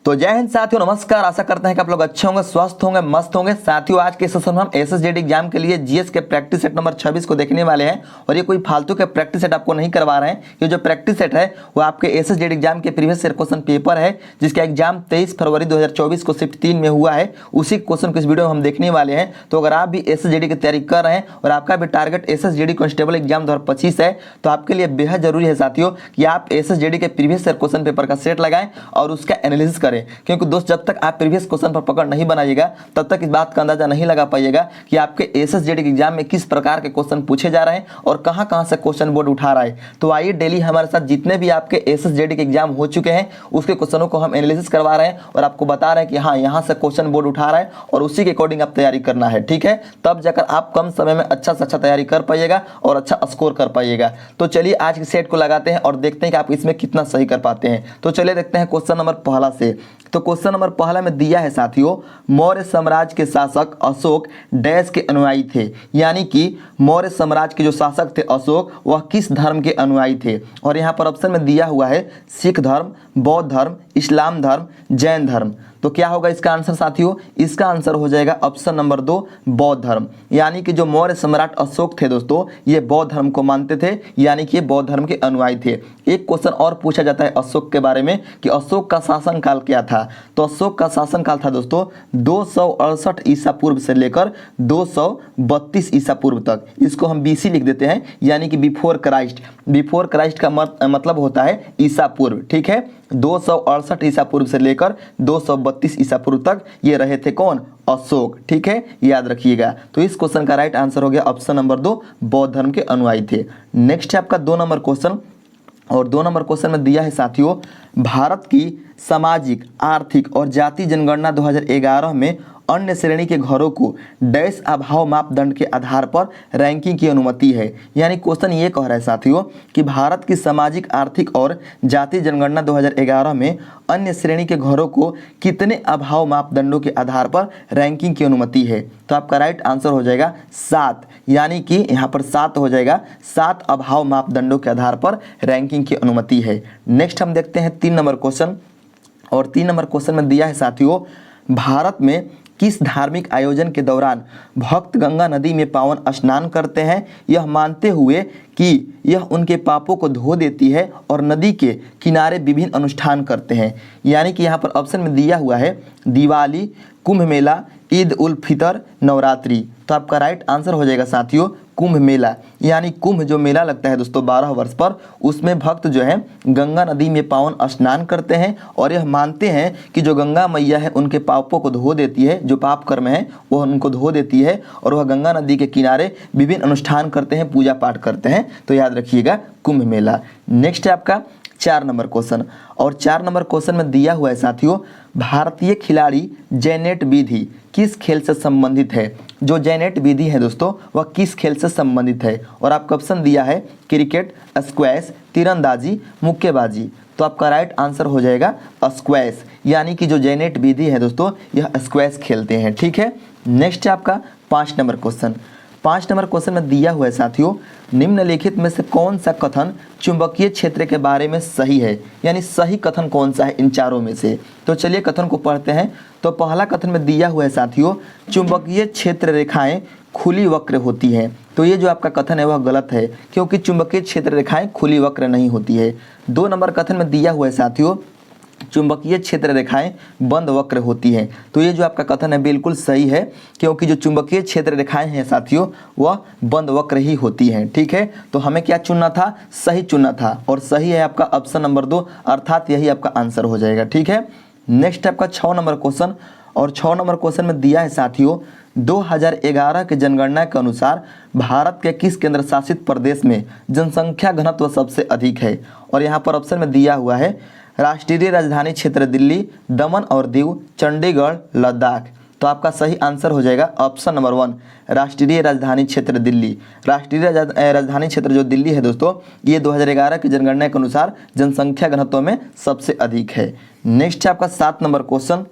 तो जय हिंद साथियों, नमस्कार। आशा करते हैं कि आप लोग अच्छे होंगे, स्वस्थ होंगे, मस्त होंगे। साथियों, आज के सेशन में हम एसएसजेडी एग्जाम के लिए जीएस के प्रैक्टिस सेट नंबर 26 को देखने वाले हैं। और ये कोई फालतू के प्रैक्टिस सेट आपको नहीं करवा रहे हैं। ये जो प्रैक्टिस सेट है वो आपके एसएसजेडी एग्जाम के प्रीवियस ईयर क्वेश्चन पेपर है, जिसका एग्जाम 23 फरवरी 2024 को शिफ्ट 3 में हुआ है। उसी क्वेश्चन को इस वीडियो में हम देखने वाले हैं। तो अगर आप भी एसएसजेडी की तैयारी कर रहे हैं और आपका भी टारगेट एसएसजेडी कांस्टेबल एग्जाम 2025 है, तो आपके लिए बेहद जरूरी है साथियों कि आप एसएसजेडी के प्रीवियस ईयर क्वेश्चन पेपर का सेट लगाएं और उसका एनालिसिस करें। क्योंकि दोस्त, जब तक आप प्रीवियस क्वेश्चन पर पकड़ नहीं बनाइएगा तब तक इस बात का अंदाजा नहीं लगा पाइएगा कि आपके एसएसजेडी एग्जाम में किस प्रकार के क्वेश्चन पूछे जा रहे हैं और कहां से क्वेश्चन बोर्ड उठा रहा है। तो आइए डेली हमारे साथ जितने भी आपके एसएसजेडी के एग्जाम हो चुके हैं उसके क्वेश्चनों को हम एनालिसिस करवा रहे हैं और आपको बता रहे हैं कि हाँ, यहाँ से क्वेश्चन बोर्ड उठा रहा है और उसी के अकॉर्डिंग आप तैयारी करना है। ठीक है, तब जाकर आप कम समय में अच्छा से अच्छा तैयारी कर पाइएगा और अच्छा स्कोर कर पाइएगा। तो चलिए आज के सेट को लगाते हैं और देखते हैं कि आप इसमें कितना सही कर पाते हैं। तो चलिए देखते हैं क्वेश्चन नंबर पहला से। तो क्वेश्चन नंबर पहला में दिया है साथियों, मौर्य साम्राज्य के शासक अशोक डैश के अनुयायी थे। यानी कि मौर्य साम्राज्य के जो शासक थे अशोक, वह किस धर्म के अनुयायी थे। और यहाँ पर ऑप्शन में दिया हुआ है सिख धर्म, बौद्ध धर्म, इस्लाम धर्म, जैन धर्म। तो क्या होगा इसका आंसर साथियों? इसका आंसर हो जाएगा ऑप्शन नंबर 2, बौद्ध धर्म। यानी कि जो मौर्य सम्राट अशोक थे दोस्तों, ये बौद्ध धर्म को मानते थे, यानी कि ये बौद्ध धर्म के अनुयायी थे। एक क्वेश्चन और पूछा जाता है अशोक के बारे में कि अशोक का शासन काल क्या था। तो अशोक का शासन काल था दोस्तों 268 ईसा पूर्व से लेकर 232 ईसा पूर्व तक। इसको हम बीसी लिख देते हैं, यानी कि बिफोर क्राइस्ट। बिफोर क्राइस्ट का मतलब होता है ईसा पूर्व। ठीक है, 268 ईसा पूर्व से लेकर 232 ईसा पूर्व तक ये रहे थे कौन? अशोक। ठीक है, याद रखिएगा। तो इस क्वेश्चन का राइट आंसर हो गया ऑप्शन नंबर 2, बौद्ध धर्म के अनुयायी थे। नेक्स्ट है आपका 2 नंबर क्वेश्चन। और 2 नंबर क्वेश्चन में दिया है साथियों, भारत की सामाजिक, आर्थिक और जाति जनगणना 2011 में अन्य श्रेणी के घरों को डैश अभाव मापदंड के आधार पर रैंकिंग की अनुमति है। यानी क्वेश्चन ये कह रहा है साथियों कि भारत की सामाजिक, आर्थिक और जाति जनगणना 2011 में अन्य श्रेणी के घरों को कितने अभाव मापदंडों के आधार पर रैंकिंग की अनुमति है। तो आपका राइट आंसर हो जाएगा 7। यानी कि यहाँ पर 7 हो जाएगा, 7 अभाव मापदंडों के आधार पर रैंकिंग की अनुमति है। नेक्स्ट हम देखते हैं 3 नंबर क्वेश्चन। और 3 नंबर क्वेश्चन में दिया है साथियों, भारत में किस धार्मिक आयोजन के दौरान भक्त गंगा नदी में पावन स्नान करते हैं, यह मानते हुए कि यह उनके पापों को धो देती है और नदी के किनारे विभिन्न अनुष्ठान करते हैं। यानी कि यहाँ पर ऑप्शन में दिया हुआ है दिवाली, कुंभ मेला, ईद उल फितर, नवरात्रि। तो आपका राइट आंसर हो जाएगा साथियों कुंभ मेला। यानी कुंभ जो मेला लगता है दोस्तों 12 वर्ष पर, उसमें भक्त जो है गंगा नदी में पावन स्नान करते हैं और यह मानते हैं कि जो गंगा मैया है उनके पापों को धो देती है, जो पाप कर्म है वह उनको धो देती है और वह गंगा नदी के किनारे विभिन्न अनुष्ठान करते हैं, पूजा पाठ करते हैं। तो याद रखिएगा कुंभ मेला। नेक्स्ट है आपका 4 नंबर क्वेश्चन। और 4 नंबर क्वेश्चन में दिया हुआ है साथियों, भारतीय खिलाड़ी जैनेट विधि किस खेल से संबंधित है। जो जैनेट विधि है दोस्तों वह किस खेल से संबंधित है। और आपका ऑप्शन दिया है क्रिकेट, स्क्वैश, तीरंदाजी, मुक्केबाजी। तो आपका राइट आंसर हो जाएगा स्क्वैश। यानी कि जो जैनेट विधि है दोस्तों यह स्क्वैश खेलते हैं। ठीक है, नेक्स्ट है आपका 5 नंबर क्वेश्चन। 5 नंबर क्वेश्चन में दिया हुआ है साथियों, निम्नलिखित में से कौन सा कथन चुंबकीय क्षेत्र के बारे में सही है। यानी सही कथन कौन सा है इन चारों में से। तो चलिए कथन को पढ़ते हैं। तो पहला कथन में दिया हुआ है साथियों, चुंबकीय क्षेत्र रेखाएं खुली वक्र होती हैं। तो ये जो आपका कथन है वह गलत है, क्योंकि चुंबकीय क्षेत्र रेखाएं खुली वक्र नहीं होती है। 2 नंबर कथन में दिया हुआ है साथियों, चुंबकीय क्षेत्र रेखाएं बंद वक्र होती हैं। तो ये जो आपका कथन है बिल्कुल सही है, क्योंकि जो चुंबकीय क्षेत्र रेखाएं हैं साथियों वह बंद वक्र ही होती हैं। ठीक है, तो हमें क्या चुनना था? सही चुनना था और सही है आपका ऑप्शन नंबर 2, अर्थात यही आपका आंसर हो जाएगा। ठीक है, नेक्स्ट आपका 6 नंबर क्वेश्चन। और 6 नंबर क्वेश्चन में दिया है साथियों, 2011 के जनगणना के अनुसार भारत के किस केंद्र शासित प्रदेश में जनसंख्या घनत्व सबसे अधिक है। और यहाँ पर ऑप्शन में दिया हुआ है राष्ट्रीय राजधानी क्षेत्र दिल्ली, दमन और दीव, चंडीगढ़, लद्दाख। तो आपका सही आंसर हो जाएगा ऑप्शन नंबर 1, राष्ट्रीय राजधानी क्षेत्र दिल्ली। राष्ट्रीय राजधानी क्षेत्र जो दिल्ली है दोस्तों, ये 2011 की जनगणना के अनुसार जनसंख्या घनत्व में सबसे अधिक है। नेक्स्ट है आपका 7 नंबर क्वेश्चन।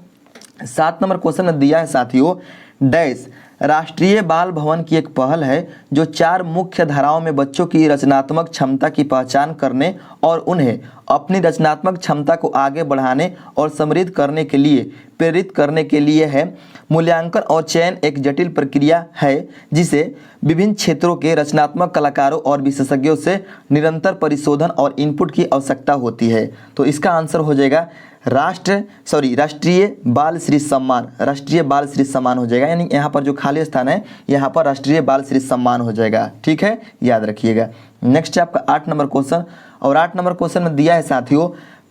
7 नंबर क्वेश्चन में दिया है साथियों, डैश राष्ट्रीय बाल भवन की एक पहल है जो 4 मुख्य धाराओं में बच्चों की रचनात्मक क्षमता की पहचान करने और उन्हें अपनी रचनात्मक क्षमता को आगे बढ़ाने और समृद्ध करने के लिए प्रेरित करने के लिए है। मूल्यांकन और चयन एक जटिल प्रक्रिया है जिसे विभिन्न क्षेत्रों के रचनात्मक कलाकारों और विशेषज्ञों से निरंतर परिशोधन और इनपुट की आवश्यकता होती है। तो इसका आंसर हो जाएगा राष्ट्रीय बाल श्री सम्मान। राष्ट्रीय बाल श्री सम्मान हो जाएगा, यानी यहाँ पर जो खाली स्थान है यहाँ पर राष्ट्रीय बाल श्री सम्मान हो जाएगा। ठीक है, याद रखिएगा। नेक्स्ट है आपका 8 नंबर क्वेश्चन, और 8 नंबर क्वेश्चन में दिया है साथियों,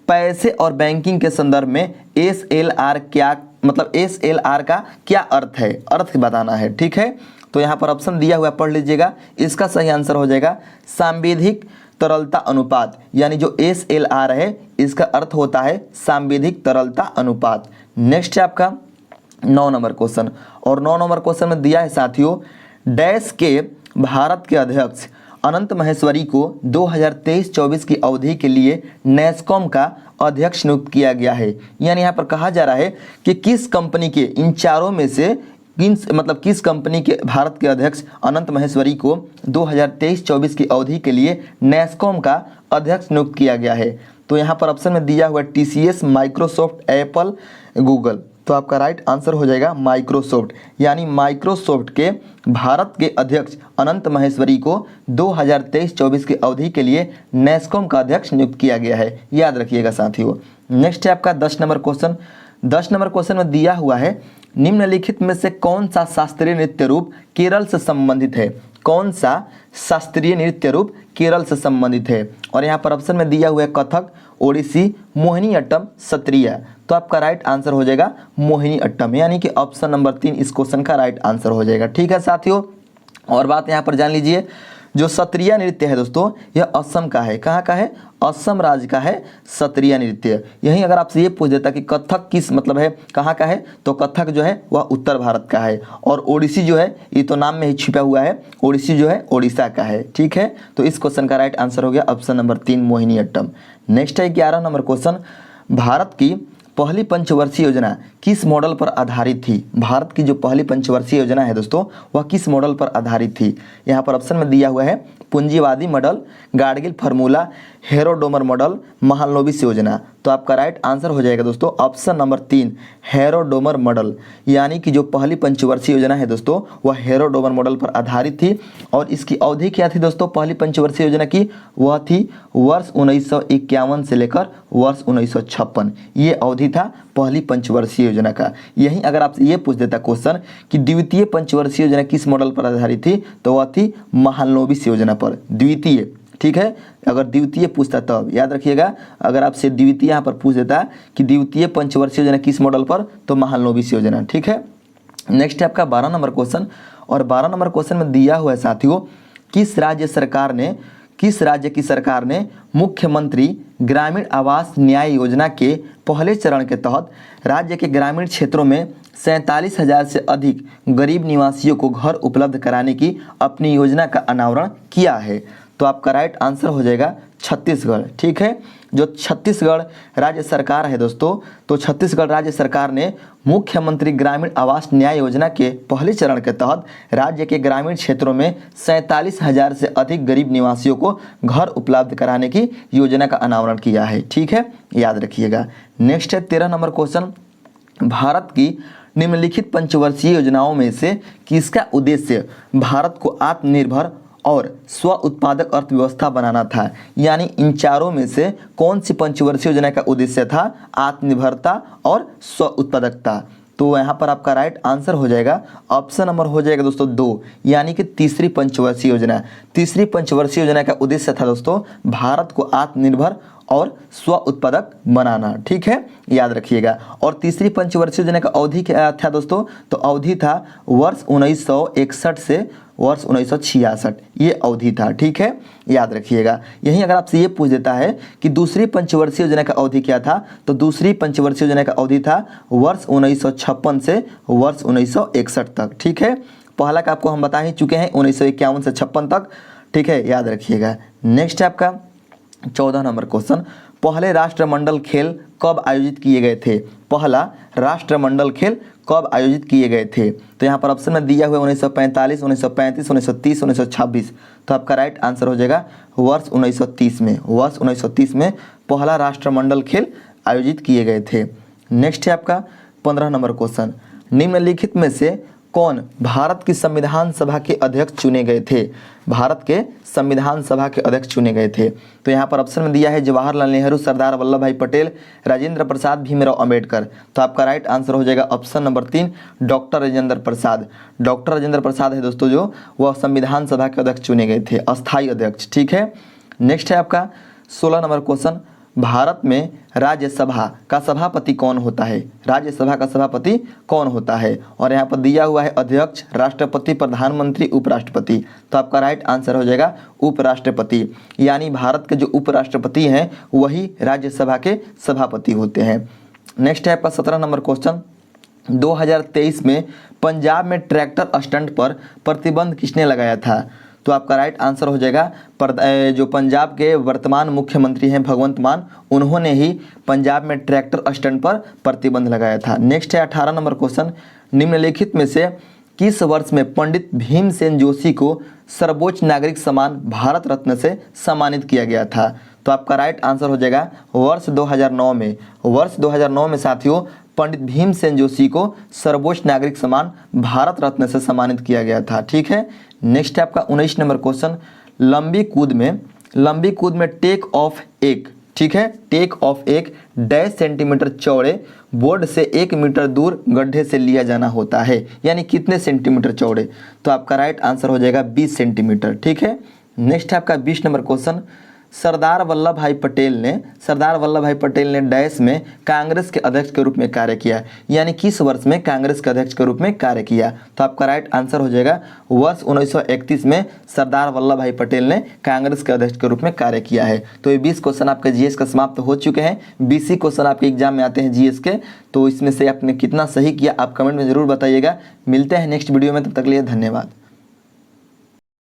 पैसे और बैंकिंग के संदर्भ में SLR क्या मतलब SLR का क्या अर्थ है, अर्थ बताना है। ठीक है, तो यहाँ पर ऑप्शन दिया हुआ पढ़ लीजिएगा। इसका सही आंसर हो जाएगा सांविधिक तरलता अनुपात, यानी जो SLR है इसका अर्थ होता है सांविधिक तरलता अनुपात। नेक्स्ट है आपका 9 नंबर क्वेश्चन, और 9 नंबर क्वेश्चन में दिया है साथियों, डैश के भारत के अध्यक्ष अनंत महेश्वरी को 2023-24 की अवधि के लिए नैस्कॉम का अध्यक्ष नियुक्त किया गया है। यानी यहाँ पर कहा जा रहा है कि किस कंपनी के इन चारों में से किस कंपनी के भारत के अध्यक्ष अनंत महेश्वरी को 2023-24 की अवधि के लिए नैस्कॉम का अध्यक्ष नियुक्त किया गया है। तो यहाँ पर ऑप्शन में दिया हुआ TCS, माइक्रोसॉफ्ट, एप्पल, गूगल। तो आपका राइट आंसर हो जाएगा माइक्रोसॉफ्ट, यानी माइक्रोसॉफ्ट के भारत के अध्यक्ष अनंत महेश्वरी को 2023-24 की अवधि के लिए नैस्कॉम का अध्यक्ष नियुक्त किया गया है। याद रखिएगा साथियों। नेक्स्ट है आपका 10 नंबर क्वेश्चन। 10 नंबर क्वेश्चन में दिया हुआ है, निम्नलिखित में से कौन सा शास्त्रीय नृत्य रूप केरल से संबंधित है। कौन सा शास्त्रीय नृत्य रूप केरल से संबंधित है, और यहाँ पर ऑप्शन में दिया हुआ है कथक, ओडिसी, मोहिनीअट्टम, सत्रिया। तो आपका राइट आंसर हो जाएगा मोहिनीअट्टम, यानी कि ऑप्शन नंबर 3 इस क्वेश्चन का राइट आंसर हो जाएगा। ठीक है साथियों, और बात यहाँ पर जान लीजिए, जो सत्रिया नृत्य है दोस्तों यह असम का है। कहाँ का है? असम राज्य का है सत्रिया नृत्य। यहीं अगर आपसे ये पूछ देता कि कथक किस मतलब है कहाँ का है, तो कथक जो है वह उत्तर भारत का है, और ओडिसी जो है ये तो नाम में ही छिपा हुआ है, ओडिसी जो है ओडिशा का है। ठीक है, तो इस क्वेश्चन का राइट आंसर हो गया ऑप्शन नंबर 3 मोहिनीअट्टम। नेक्स्ट है 11 नंबर क्वेश्चन, भारत की पहली पंचवर्षीय योजना किस मॉडल पर आधारित थी। भारत की जो पहली पंचवर्षीय योजना है दोस्तों वह किस मॉडल पर आधारित थी। यहाँ पर ऑप्शन में दिया हुआ है पूंजीवादी model, Gadgil formula, Harrod Domar model, Mahalanobis योजना। तो आपका राइट आंसर हो जाएगा दोस्तों ऑप्शन नंबर 3 हेरोडोमर मॉडल, यानी कि जो पहली पंचवर्षीय योजना है दोस्तों वह हेरोडोमर मॉडल पर आधारित थी। और इसकी अवधि क्या थी दोस्तों पहली पंचवर्षीय योजना की, वह थी वर्ष 1951 से लेकर वर्ष 1956। ये अवधि था पहली पंचवर्षीय योजना का। यहीं अगर आपसे ये पूछ देता क्वेश्चन कि द्वितीय पंचवर्षीय योजना किस मॉडल पर आधारित थी, तो वह थी महालनोबिस योजना पर, द्वितीय। ठीक है, अगर द्वितीय पूछता तब याद रखिएगा, अगर आपसे द्वितीय यहाँ पर पूछ देता कि द्वितीय पंचवर्षीय योजना किस मॉडल पर, तो महालनोबिस योजना। ठीक है, नेक्स्ट है आपका 12 नंबर क्वेश्चन, और 12 नंबर क्वेश्चन में दिया हुआ है साथियों, किस राज्य की सरकार ने मुख्यमंत्री ग्रामीण आवास न्याय योजना के पहले चरण के तहत राज्य के ग्रामीण क्षेत्रों में 47,000 से अधिक गरीब निवासियों को घर उपलब्ध कराने की अपनी योजना का अनावरण किया है। तो आपका राइट आंसर हो जाएगा छत्तीसगढ़। ठीक है, जो छत्तीसगढ़ राज्य सरकार है दोस्तों, तो छत्तीसगढ़ राज्य सरकार ने मुख्यमंत्री ग्रामीण आवास न्याय योजना के पहले चरण के तहत राज्य के ग्रामीण क्षेत्रों में 47,000 से अधिक गरीब निवासियों को घर उपलब्ध कराने की योजना का अनावरण किया है। ठीक है, याद रखिएगा। नेक्स्ट है 13 नंबर क्वेश्चन, भारत की निम्नलिखित पंचवर्षीय योजनाओं में से किसका उद्देश्य भारत को आत्मनिर्भर और स्व उत्पादक अर्थव्यवस्था बनाना था। यानी इन चारों में से कौन सी पंचवर्षीय योजना का उद्देश्य था आत्मनिर्भरता और स्व उत्पादकता। तो यहाँ पर आपका राइट आंसर हो जाएगा ऑप्शन नंबर हो जाएगा दोस्तों 2, यानी कि तीसरी पंचवर्षीय योजना। तीसरी पंचवर्षीय योजना का उद्देश्य था दोस्तों भारत को आत्मनिर्भर और स्व उत्पादक बनाना। ठीक है, याद रखिएगा। और तीसरी पंचवर्षीय योजना का अवधि क्या था दोस्तों, तो अवधि था वर्ष 1961 से वर्ष 1966, ये अवधि था। ठीक है, याद रखिएगा। यहीं अगर आपसे ये पूछ देता है कि दूसरी पंचवर्षीय योजना का अवधि क्या था, तो दूसरी पंचवर्षीय योजना का अवधि था वर्ष 1956 से वर्ष 1961 तक। ठीक है, पहला का आपको हम बता ही चुके हैं 1951 से 56 तक। ठीक है, याद रखिएगा। नेक्स्ट है आपका 14 नंबर क्वेश्चन, पहले राष्ट्रमंडल खेल कब आयोजित किए गए थे? पहला राष्ट्रमंडल खेल कब आयोजित किए गए थे? तो यहाँ पर ऑप्शन में दिया हुआ 1945, 1935, 1930, 1926। तो आपका राइट आंसर हो जाएगा वर्ष 1930 में। वर्ष 1930 में पहला राष्ट्रमंडल खेल आयोजित किए गए थे। नेक्स्ट है आपका 15 नंबर क्वेश्चन, निम्नलिखित में से कौन भारत की संविधान सभा के अध्यक्ष चुने गए थे? भारत के संविधान सभा के अध्यक्ष चुने गए थे। तो यहाँ पर ऑप्शन में दिया है जवाहरलाल नेहरू, सरदार वल्लभ भाई पटेल, राजेंद्र प्रसाद, भीमराव अंबेडकर। तो आपका राइट आंसर हो जाएगा option number 3 doctor Rajendra Prasad. Doctor Rajendra Prasad है दोस्तों जो वह संविधान सभा के अध्यक्ष चुने गए थे, अस्थायी अध्यक्ष। ठीक है। नेक्स्ट है आपका 16 नंबर क्वेश्चन, भारत में राज्यसभा का सभापति कौन होता है? राज्यसभा का सभापति कौन होता है? और यहाँ पर दिया हुआ है अध्यक्ष, राष्ट्रपति, प्रधानमंत्री, उपराष्ट्रपति। तो आपका राइट आंसर हो जाएगा उपराष्ट्रपति, यानी भारत के जो उपराष्ट्रपति हैं वही राज्यसभा के सभापति होते हैं। नेक्स्ट है आपका 17 नंबर क्वेश्चन, 2023 में पंजाब में ट्रैक्टर स्टंट पर प्रतिबंध किसने लगाया था? तो आपका राइट आंसर हो जाएगा जो पंजाब के वर्तमान मुख्यमंत्री हैं भगवंत मान, उन्होंने ही पंजाब में ट्रैक्टर स्टंट पर प्रतिबंध लगाया था। नेक्स्ट है 18 नंबर क्वेश्चन, निम्नलिखित में से किस वर्ष में पंडित भीमसेन जोशी को सर्वोच्च नागरिक सम्मान भारत रत्न से सम्मानित किया गया था? तो आपका राइट आंसर हो जाएगा वर्ष 2009 में। वर्ष 2009 में साथियों पंडित भीमसेन जोशी को सर्वोच्च नागरिक सम्मान भारत रत्न से सम्मानित किया गया था। ठीक है। नेक्स्ट है आपका 19 नंबर क्वेश्चन, लंबी कूद में टेक ऑफ एक, ठीक है, टेक ऑफ एक डैश सेंटीमीटर चौड़े बोर्ड से 1 मीटर दूर गड्ढे से लिया जाना होता है, यानी कितने सेंटीमीटर चौड़े? तो आपका राइट आंसर हो जाएगा 20 सेंटीमीटर। ठीक है। नेक्स्ट है आपका 20 नंबर क्वेश्चन, सरदार वल्लभ भाई पटेल ने डैश में कांग्रेस के अध्यक्ष के रूप में कार्य किया, यानी किस वर्ष में कांग्रेस के अध्यक्ष के रूप में कार्य किया? तो आपका राइट आंसर हो जाएगा वर्ष 1931 में सरदार वल्लभ भाई पटेल ने कांग्रेस के अध्यक्ष के रूप में कार्य किया है। तो ये 20 क्वेश्चन आपके जीएस का समाप्त हो चुके हैं। 20 क्वेश्चन आपके एग्जाम में आते हैं जीएस के, तो इसमें से आपने कितना सही किया आप कमेंट में जरूर बताइएगा। मिलते हैं नेक्स्ट वीडियो में, तब तक के लिए धन्यवाद।